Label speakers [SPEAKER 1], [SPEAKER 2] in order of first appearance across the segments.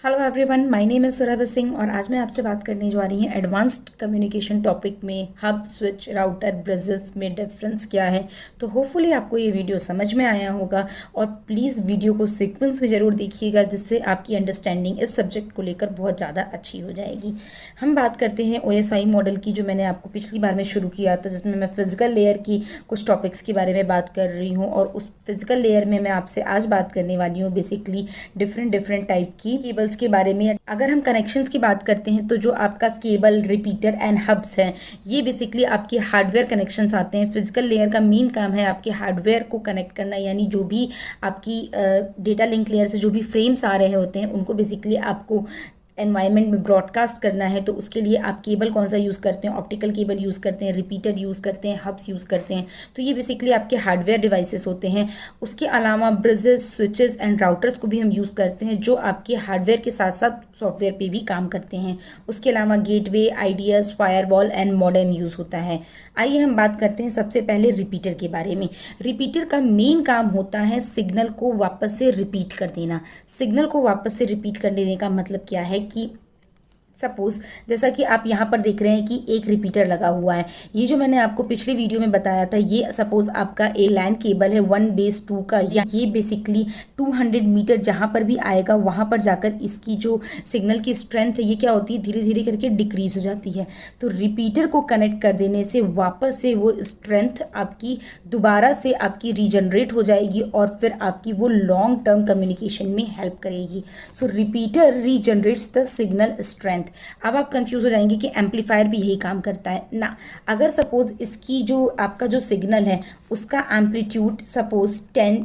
[SPEAKER 1] Hello everyone, my name is Surabhi Singh और आज मैं आपसे बात करने जा रही हूँ एडवांस्ड कम्युनिकेशन टॉपिक में हब, स्विच, राउटर, ब्रिजेस में डिफरेंस क्या है। तो होपफुली आपको ये वीडियो समझ में आया होगा और प्लीज़ वीडियो को सीक्वेंस में ज़रूर देखिएगा, जिससे आपकी अंडरस्टैंडिंग इस सब्जेक्ट को लेकर बहुत ज़्यादा अच्छी हो जाएगी। हम बात करते हैं OSI मॉडल की, जो मैंने आपको पिछली बार में शुरू किया था, जिसमें मैं फिजिकल लेयर की कुछ टॉपिक्स के बारे में बात कर रही हूँ और उस फिजिकल लेयर में मैं आपसे आज बात करने वाली हूँ बेसिकली डिफरेंट टाइप की केबल्स के बारे में। अगर हम कनेक्शंस की बात करते हैं तो जो आपका केबल, रिपीटर एंड हब्स है, ये बेसिकली आपके हार्डवेयर कनेक्शंस आते हैं। फिजिकल लेयर का मेन काम है आपके हार्डवेयर को कनेक्ट करना, यानी जो भी आपकी डेटा लिंक लेयर से जो भी फ्रेम्स आ रहे होते हैं उनको बेसिकली आपको एनवायरनमेंट में ब्रॉडकास्ट करना है। तो उसके लिए आप केबल कौन सा यूज़ करते हैं? ऑप्टिकल केबल यूज़ करते हैं, रिपीटर यूज़ करते हैं, हब्स यूज़ करते हैं। तो ये बेसिकली आपके हार्डवेयर डिवाइसेस होते हैं। उसके अलावा ब्रिजेस, स्विचेस एंड राउटर्स को भी हम यूज़ करते हैं, जो आपके हार्डवेयर के साथ साथ सॉफ्टवेयर पे भी काम करते हैं। उसके अलावा gateway, IDs, firewall and modem use होता है। आइए हम बात करते हैं सबसे पहले रिपीटर के बारे में। रिपीटर का मेन काम होता है सिग्नल को वापस से रिपीट कर देना। सिग्नल को वापस से रिपीट कर देने का मतलब क्या है कि सपोज जैसा कि आप यहाँ पर देख रहे हैं कि एक रिपीटर लगा हुआ है। ये जो मैंने आपको पिछले वीडियो में बताया था, ये सपोज आपका ए लैन केबल है 1/2 का, या ये बेसिकली 200 मीटर जहाँ पर भी आएगा वहाँ पर जाकर इसकी जो सिग्नल की स्ट्रेंथ है ये क्या होती है, धीरे धीरे करके डिक्रीज हो जाती है। तो रिपीटर को कनेक्ट कर देने से वापस से वो स्ट्रेंथ आपकी दोबारा से आपकी रीजनरेट हो जाएगी और फिर आपकी वो लॉन्ग टर्म कम्युनिकेशन में हेल्प करेगी। So repeater regenerates the signal strength. अब आप कंफ्यूज हो जाएंगे कि एम्पलीफायर भी यही काम करता है ना। अगर सपोज इसकी जो आपका जो सिग्नल है उसका एम्पलीट्यूड सपोज 10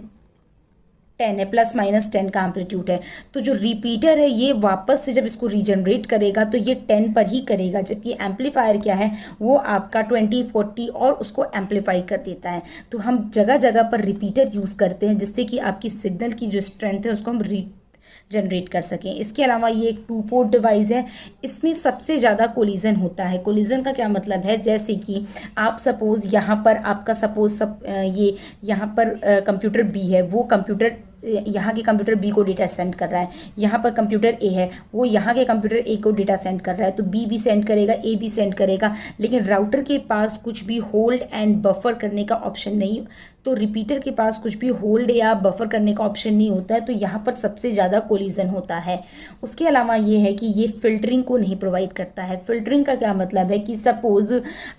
[SPEAKER 1] है, ±10 का एम्पलीट्यूड है, तो जो रिपीटर है ये वापस से जब इसको रीजनरेट करेगा तो ये 10 पर ही करेगा, जबकि एम्पलीफायर क्या है वो आपका 20, 40 और उसको एम्पलीफाई कर देता है। तो हम जगह जगह पर रिपीटर यूज़ करते हैं जिससे कि आपकी सिग्नल की जो स्ट्रेंथ है उसको हम जनरेट कर सकें। इसके अलावा ये एक 2 पोर्ट डिवाइस है। इसमें सबसे ज़्यादा कोलिजन होता है। कोलिजन का क्या मतलब है, जैसे कि आप सपोज़ यहाँ पर आपका सपोज ये यहाँ पर कंप्यूटर बी है, वो कंप्यूटर यहाँ के कंप्यूटर बी को डेटा सेंड कर रहा है, यहाँ पर कंप्यूटर ए है, वो यहाँ के कंप्यूटर ए को डेटा सेंड कर रहा है। तो बी भी सेंड करेगा, ए भी सेंड करेगा, लेकिन राउटर के पास कुछ भी होल्ड एंड बफर करने का ऑप्शन नहीं। तो रिपीटर के पास कुछ भी होल्ड या बफर करने का ऑप्शन नहीं होता है, तो यहाँ पर सबसे ज़्यादा कोलिजन होता है। उसके अलावा ये है कि ये फिल्टरिंग को नहीं प्रोवाइड करता है। फिल्टरिंग का क्या मतलब है कि सपोज़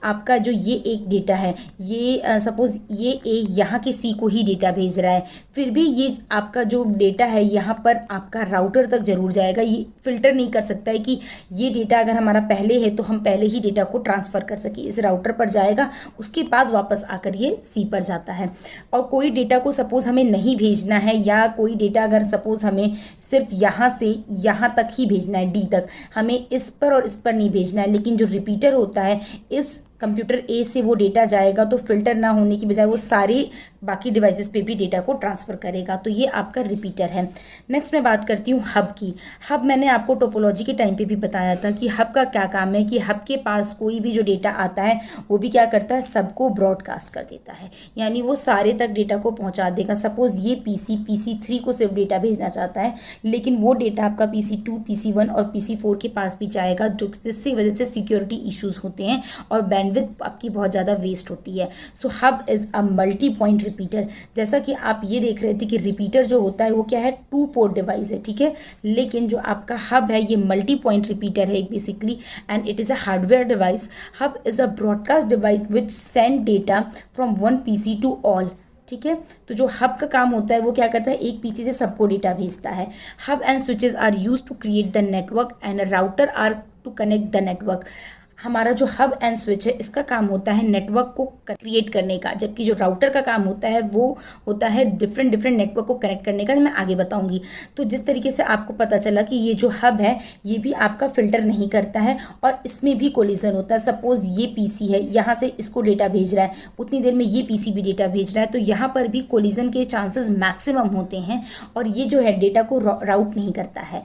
[SPEAKER 1] आपका जो ये एक डेटा है, ये सपोज़ ये ए यहाँ के सी को ही डेटा भेज रहा है, फिर भी ये आपका जो डेटा है यहाँ पर आपका राउटर तक जरूर जाएगा। ये फिल्टर नहीं कर सकता है कि ये डेटा अगर हमारा पहले है तो हम पहले ही डेटा को ट्रांसफ़र कर सके, इस राउटर पर जाएगा, उसके बाद वापस आकर ये सी पर जाता है। और कोई डेटा को सपोज़ हमें नहीं भेजना है, या कोई डेटा अगर सपोज़ हमें सिर्फ यहाँ से यहाँ तक ही भेजना है, डी तक, हमें इस पर और इस पर नहीं भेजना है, लेकिन जो रिपीटर होता है इस कंप्यूटर ए से वो डेटा जाएगा तो फिल्टर ना होने की बजाय वो सारे बाकी डिवाइसेस पे भी डेटा को ट्रांसफ़र करेगा। तो ये आपका रिपीटर है। नेक्स्ट मैं बात करती हूँ हब की। हब मैंने आपको टोपोलॉजी के टाइम पे भी बताया था कि हब का क्या काम है, कि हब के पास कोई भी जो डेटा आता है वो भी क्या करता है, सबको ब्रॉडकास्ट कर देता है, यानी वो सारे तक डेटा को पहुँचा देगा। सपोज़ ये PC3 को सिर्फ डेटा भेजना चाहता है, लेकिन वो डेटा आपका PC2, PC1 और PC4 के पास भी जाएगा, जो जिसकी वजह से सिक्योरिटी इश्यूज़ होते हैं और बैंडविड्थ आपकी बहुत ज़्यादा वेस्ट होती है। So hub is a multi point repeater. जैसा कि आप ये देख रहे थे कि रिपीटर जो होता है वो क्या है, 2 पोर्ट डिवाइस है, ठीक है, लेकिन जो आपका हब है ये मल्टी पॉइंट रिपीटर है basically, and it is a hardware device. Hub is a broadcast device which send data from one PC to all, ठीक है। तो जो हब का काम होता है वो क्या करता है, एक PC से सबको डेटा भेजता है। Hub and switches are use to create the network and router are to connect the network. हमारा जो हब एंड स्विच है इसका काम होता है नेटवर्क को क्रिएट करने का, जबकि जो राउटर का काम होता है वो होता है डिफरेंट नेटवर्क को कनेक्ट करने का, मैं आगे बताऊंगी। तो जिस तरीके से आपको पता चला कि ये जो हब है ये भी आपका फिल्टर नहीं करता है और इसमें भी कोलिजन होता है। सपोज ये PC है, यहाँ से इसको डेटा भेज रहा है, उतनी देर में ये PC भी डेटा भेज रहा है, तो यहाँ पर भी कोलिजन के चांसेस मैक्सिमम होते हैं और ये जो है डेटा को राउट नहीं करता है।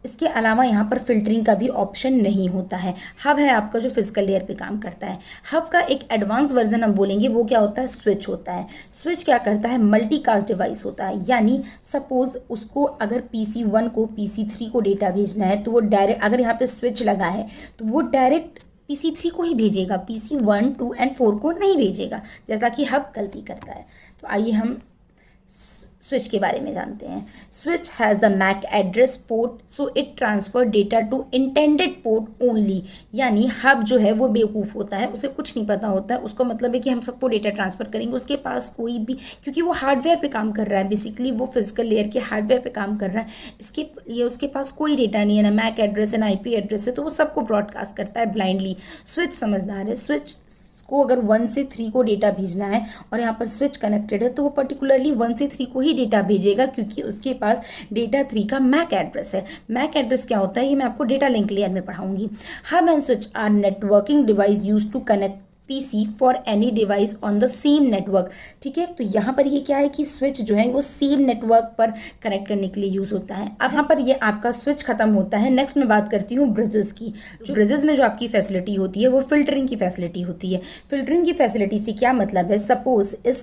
[SPEAKER 1] इसके अलावा यहाँ पर फिल्टरिंग का भी ऑप्शन नहीं होता है। हब है आपका जो फिजिकल लेयर पे काम करता है। हब का एक एडवांस वर्जन हम बोलेंगे, वो क्या होता है, स्विच होता है। स्विच क्या करता है, मल्टीकास्ट डिवाइस होता है। यानी सपोज उसको अगर PC1 को PC3 को डेटा भेजना है तो वो डायरेक्ट, अगर यहाँ पे स्विच लगा है तो वो डायरेक्ट PC3 को ही भेजेगा, PC1, 2 एंड 4 को नहीं भेजेगा, जैसा कि हब गलती करता है। तो आइए हम स्विच के बारे में जानते हैं। Switch has the MAC address port, so it transfer data to intended port only. यानी हब जो है वो बेवकूफ़ होता है, उसे कुछ नहीं पता होता है, उसको मतलब है कि हम सबको डेटा ट्रांसफ़र करेंगे, उसके पास कोई भी, क्योंकि वो हार्डवेयर पे काम कर रहा है, बेसिकली वो फिजिकल लेयर के हार्डवेयर पे काम कर रहा है, इसके लिए उसके पास कोई डेटा नहीं है, ना मैक एड्रेस है ना IP एड्रेस है, तो वो सबको ब्रॉडकास्ट करता है ब्लाइंडली। स्विच समझदार है। स्विच को अगर 1 से 3 को डेटा भेजना है और यहाँ पर स्विच कनेक्टेड है तो वो पर्टिकुलरली 1 से 3 को ही डेटा भेजेगा, क्योंकि उसके पास डेटा 3 का मैक एड्रेस है। मैक एड्रेस क्या होता है ये मैं आपको डेटा लिंक लेयर में पढ़ाऊंगी। Hub and switch are networking device use to connect PC for any device on the same network. ठीक है, तो यहाँ पर ये क्या है कि स्विच जो है वो सेम नेटवर्क पर कनेक्ट करने के लिए यूज होता है। अब यहाँ पर ये आपका स्विच खत्म होता है। नेक्स्ट मैं बात करती हूँ ब्रिजेस की। ब्रिजेस में जो आपकी फैसिलिटी होती है वो फिल्टरिंग की फैसिलिटी होती है। फिल्टरिंग की फैसिलिटी से क्या मतलब है, सपोज इस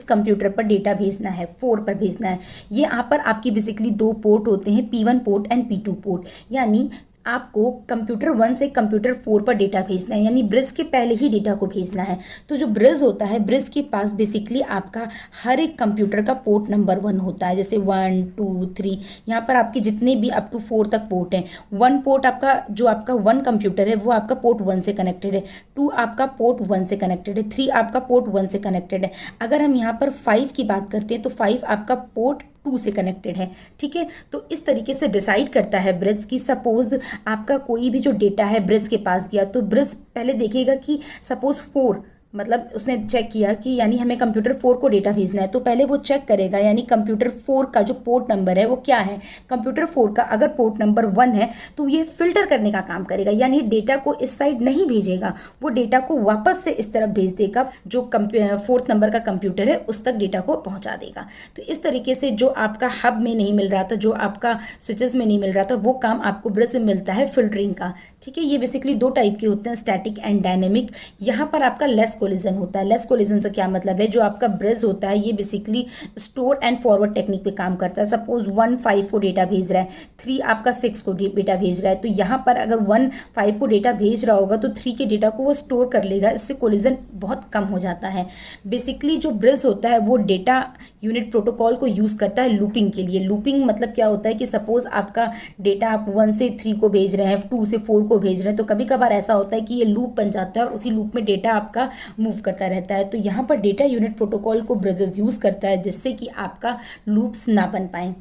[SPEAKER 1] कंप्यूटर पर डेटा भेजना है, 4 पर भेजना है। ये यहाँ पर आपकी बेसिकली 2 पोर्ट होते हैं, P1 port and P2 port. यानी आपको कंप्यूटर 1 से कंप्यूटर 4 पर डेटा भेजना है, यानी ब्रिज के पहले ही डेटा को भेजना है। तो जो ब्रिज होता है, ब्रिज के पास बेसिकली आपका हर एक कंप्यूटर का पोर्ट नंबर 1 होता है, जैसे 1, 2, 3, यहाँ पर आपके जितने भी अप टू 4 तक पोर्ट हैं। 1 पोर्ट आपका जो आपका 1 कंप्यूटर है वो आपका पोर्ट 1 से कनेक्टेड है, 2 आपका पोर्ट 1 से कनेक्टेड है, 3 आपका पोर्ट 1 से कनेक्टेड है। अगर हम यहाँ पर 5 की बात करते हैं तो 5 आपका पोर्ट 2 से कनेक्टेड है। ठीक है, तो इस तरीके से डिसाइड करता है ब्रिज की सपोज आपका कोई भी जो डेटा है ब्रिज के पास गया तो ब्रिज पहले देखेगा कि सपोज 4, मतलब उसने चेक किया कि यानी हमें कंप्यूटर 4 को डेटा भेजना है, तो पहले वो चेक करेगा यानी कंप्यूटर 4 का जो पोर्ट नंबर है वो क्या है। कंप्यूटर 4 का अगर पोर्ट नंबर 1 है तो ये फिल्टर करने का काम करेगा, यानी डेटा को इस साइड नहीं भेजेगा, वो डेटा को वापस से इस तरफ भेज देगा, जो 4th नंबर का कंप्यूटर है उस तक डेटा को पहुंचा देगा। तो इस तरीके से जो आपका हब में नहीं मिल रहा था, जो आपका स्विचेस में नहीं मिल रहा था, वो काम आपको ब्रिज में मिलता है फिल्टरिंग का। ठीक है, ये बेसिकली 2 टाइप के होते हैं, स्टैटिक एंड डायनेमिक। यहाँ पर आपका लेस कोलिजन होता है। लेस कोलिजन से क्या मतलब है, जो आपका ब्रिज होता है ये basically store and forward technique पे काम करता है। सपोज 1 5 को डेटा भेज रहा है, 3 आपका 6 को डेटा भेज रहा है, तो यहाँ पर अगर 1 5 को डेटा भेज रहा होगा तो 3 के डेटा को वो स्टोर कर लेगा, इससे कोलिजन बहुत कम हो जाता है। बेसिकली जो ब्रिज होता है वो डेटा यूनिट प्रोटोकॉल को यूज करता है लूपिंग के लिए। लूपिंग मतलब क्या होता है कि सपोज आपका डेटा आप 1 से 3 को भेज रहे हैं, 2 से 4 को भेज रहे हैं, तो कभी कभार ऐसा होता है कि ये लूप बन जाता है और उसी लूप में डेटा आपका मूव करता रहता है। तो यहाँ पर डेटा यूनिट प्रोटोकॉल को ब्रिजेस यूज करता है जिससे कि आपका लूप्स ना बन पाए।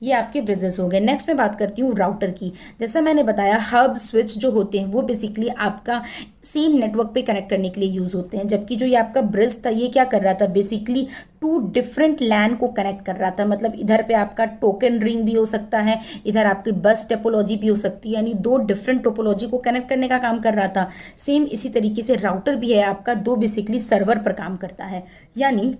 [SPEAKER 1] ये आपके ब्रिजेस हो गए। नेक्स्ट मैं बात करती हूँ राउटर की। जैसा मैंने बताया हब स्विच जो होते हैं वो बेसिकली आपका सेम नेटवर्क पे कनेक्ट करने के लिए यूज होते हैं, जबकि जो ये आपका ब्रिज था ये क्या कर रहा था, बेसिकली 2 डिफरेंट लैन को कनेक्ट कर रहा था। मतलब इधर पे आपका टोकन रिंग भी हो सकता है, इधर आपकी बस टोपोलॉजी भी हो सकती है, यानी 2 डिफरेंट टोपोलॉजी को कनेक्ट करने का काम कर रहा था। सेम इसी तरीके से राउटर भी है आपका, 2 बेसिकली सर्वर पर काम करता है। यानी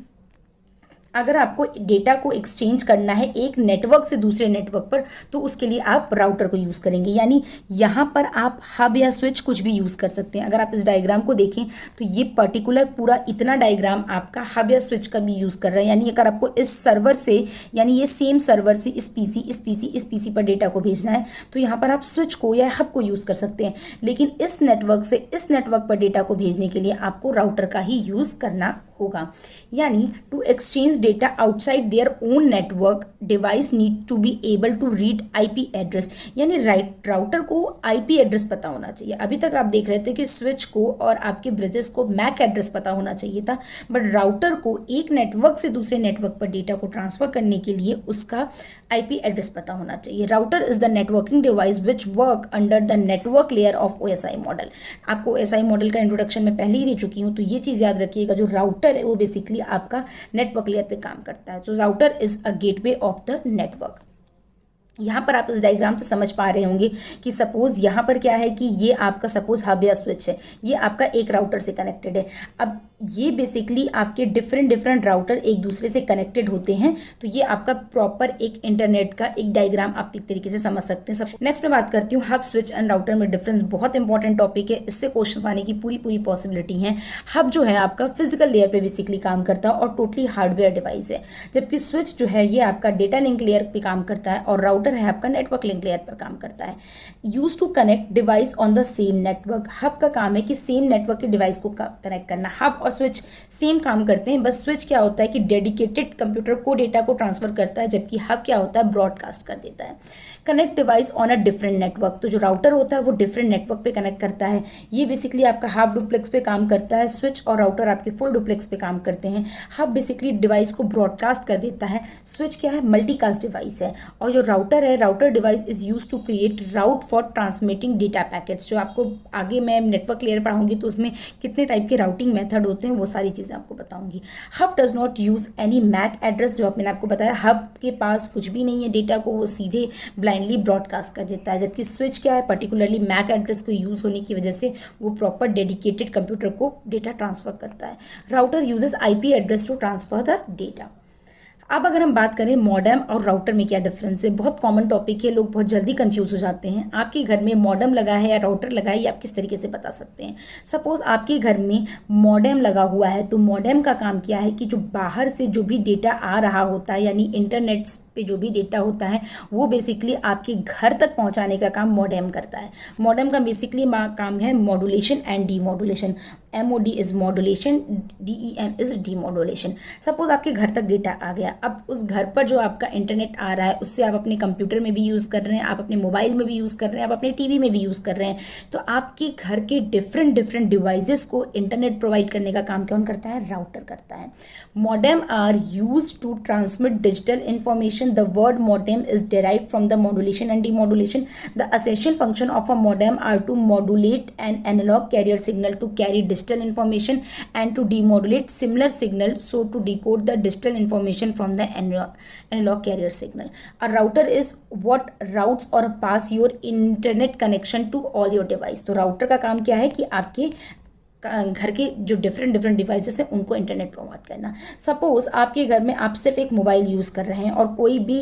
[SPEAKER 1] अगर आपको डेटा को एक्सचेंज करना है एक नेटवर्क से दूसरे नेटवर्क पर तो उसके लिए आप राउटर को यूज़ करेंगे। यानी यहाँ पर आप हब या स्विच कुछ भी यूज़ कर सकते हैं। अगर आप इस डायग्राम को देखें तो ये पर्टिकुलर पूरा इतना डायग्राम आपका हब या स्विच का भी यूज़ कर रहा है। यानी अगर आपको इस सर्वर से, यानी ये सेम सर्वर से इस पीसी पर डेटा को भेजना है तो यहाँ पर आप स्विच को या हब को यूज़ कर सकते हैं, लेकिन इस नेटवर्क से इस नेटवर्क पर डेटा को भेजने के लिए आपको राउटर का ही यूज़ करना होगा। यानी to exchange data outside their own network device need to be able to read IP address. यानी राउटर को आईपी एड्रेस पता होना चाहिए। अभी तक आप देख रहे थे कि स्विच को और आपके ब्रिजेस को मैक एड्रेस पता होना चाहिए था, बट राउटर को एक नेटवर्क से दूसरे नेटवर्क पर डेटा को ट्रांसफर करने के लिए उसका आईपी एड्रेस पता होना चाहिए। Router is the networking device which work under the network layer of OSI model. आपको OSI मॉडल का इंट्रोडक्शन मैं पहले ही दे चुकी हूँ, तो ये चीज़ याद रखिएगा, जो राउटर है वो बेसिकली आपका नेटवर्क लेयर पे काम करता है। तो router is a gateway of the network. यहाँ पर आप इस डायग्राम से समझ पा रहे होंगे कि सपोज यहाँ पर क्या है कि ये आपका सपोज हब या स्विच है, ये आपका एक राउटर से कनेक्टेड है। अब ये बेसिकली आपके डिफरेंट डिफरेंट राउटर एक दूसरे से कनेक्टेड होते हैं। तो ये आपका प्रॉपर एक इंटरनेट का एक डायग्राम आप एक तरीके से समझ सकते हैं। सब नेक्स्ट मैं बात करती हूँ हब स्विच एंड राउटर में डिफरेंस। बहुत इंपॉर्टेंट टॉपिक है, इससे क्वेश्चंस आने की पूरी पूरी पॉसिबिलिटी है। हब जो है आपका फिजिकल लेयर पे बेसिकली काम करता है और टोटली हार्डवेयर डिवाइस है, जबकि स्विच जो है ये आपका डेटा लिंक लेयर पे काम करता है और राउटर है आपका नेटवर्क लिंक लेयर पर काम करता है। Use to connect device on the same network. Hub का काम है कि सेम नेटवर्क के डिवाइस को कनेक्ट करना। हब और स्विच सेम काम करते हैं, बस स्विच क्या होता है कि डेडिकेटेड कंप्यूटर को डेटा को ट्रांसफर करता है, जबकि हब क्या होता है ब्रॉडकास्ट कर देता है। Connect device on a different network. तो जो राउटर होता है वो डिफरेंट नेटवर्क पे कनेक्ट करता है। ये बेसिकली आपका हाफ डुप्लेक्स पे काम करता है। स्विच और राउटर आपके फुल डुप्लेक्स पे काम करते हैं। हब बेसिकली डिवाइस को ब्रॉडकास्ट कर देता है। स्विच क्या है, मल्टीकास्ट डिवाइस है। और जो राउटर है, router device is use to create route for transmitting data packets. जो आपको आगे मैं नेटवर्क लेयर पढ़ाऊंगी तो उसमें कितने टाइप के राउटिंग मेथड होते हैं वो सारी चीज़ें आपको बताऊंगी। Hub does not use any MAC address. जो मैंने आपको बताया, हब के पास कुछ भी नहीं है डेटा को, वो सीधे ब्लाइंडली ब्रॉडकास्ट कर देता है। जबकि स्विच क्या है, पर्टिकुलरली मैक एड्रेस को यूज होने की वजह से वो प्रॉपर डेडिकेटेड कंप्यूटर को डेटा ट्रांसफर करता है। Router uses IP address to transfer the data. अब अगर हम बात करें मॉडेम और राउटर में क्या डिफरेंस है, बहुत कॉमन टॉपिक है, लोग बहुत जल्दी कंफ्यूज हो जाते हैं। आपके घर में मॉडेम लगा है या राउटर लगा है, ये आप किस तरीके से बता सकते हैं। सपोज आपके घर में मॉडेम लगा हुआ है, तो मॉडेम का काम क्या है कि जो बाहर से जो भी डेटा आ रहा होता है, यानी इंटरनेट पे जो भी डेटा होता है, वो बेसिकली आपके घर तक पहुंचाने का काम मॉडेम करता है। मॉडेम का बेसिकली काम है modulation and demodulation. MOD is modulation, DEM is demodulation. Suppose आपके घर तक डेटा आ गया, अब उस घर पर जो आपका इंटरनेट आ रहा है उससे आप अपने कंप्यूटर में भी यूज़ कर रहे हैं, आप अपने मोबाइल में भी यूज़ कर रहे हैं, आप अपने टीवी में भी यूज़ कर रहे हैं। तो आपके घर के डिफरेंट डिफरेंट डिवाइसेस को इंटरनेट प्रोवाइड करने का काम कौन करता है, राउटर करता है। Modem are use to transmit digital information. The word modem is derived from the modulation and demodulation. The essential function of a modem are to modulate an analog carrier signal to carry digital information and to demodulate similar signal, so to decode the digital information from the analog carrier signal. A router is what routes or pass your internet connection to all your device. तो router का काम क्या है कि आपके घर के जो डिफरेंट डिफरेंट डिवाइसेस हैं उनको इंटरनेट प्रोवाइड करना। सपोज आपके घर में आप सिर्फ एक मोबाइल यूज़ कर रहे हैं और कोई भी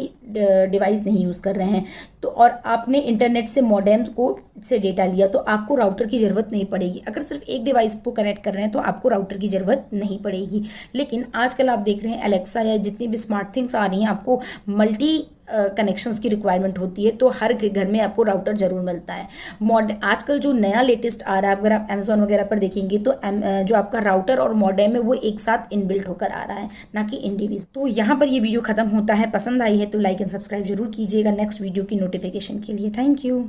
[SPEAKER 1] डिवाइस नहीं यूज़ कर रहे हैं, तो और आपने इंटरनेट से मॉडेम को से डेटा लिया, तो आपको राउटर की ज़रूरत नहीं पड़ेगी। अगर सिर्फ एक डिवाइस को कनेक्ट कर रहे हैं तो आपको राउटर की ज़रूरत नहीं पड़ेगी। लेकिन आजकल आप देख रहे हैं एलेक्सा या जितनी भी स्मार्ट थिंग्स आ रही हैं, आपको मल्टी कनेक्शंस की रिक्वायरमेंट होती है, तो हर घर में आपको राउटर जरूर मिलता है। आजकल जो नया लेटेस्ट आ रहा है, अगर आप अमेजोन वगैरह पर देखेंगे तो जो आपका राउटर और मॉडेम है वो एक साथ इनबिल्ट होकर आ रहा है, ना कि इंडिविजुअल। तो यहाँ पर ये वीडियो खत्म होता है। पसंद आई है तो लाइक एंड सब्सक्राइब जरूर कीजिएगा नेक्स्ट वीडियो की नोटिफिकेशन के लिए। Thank you.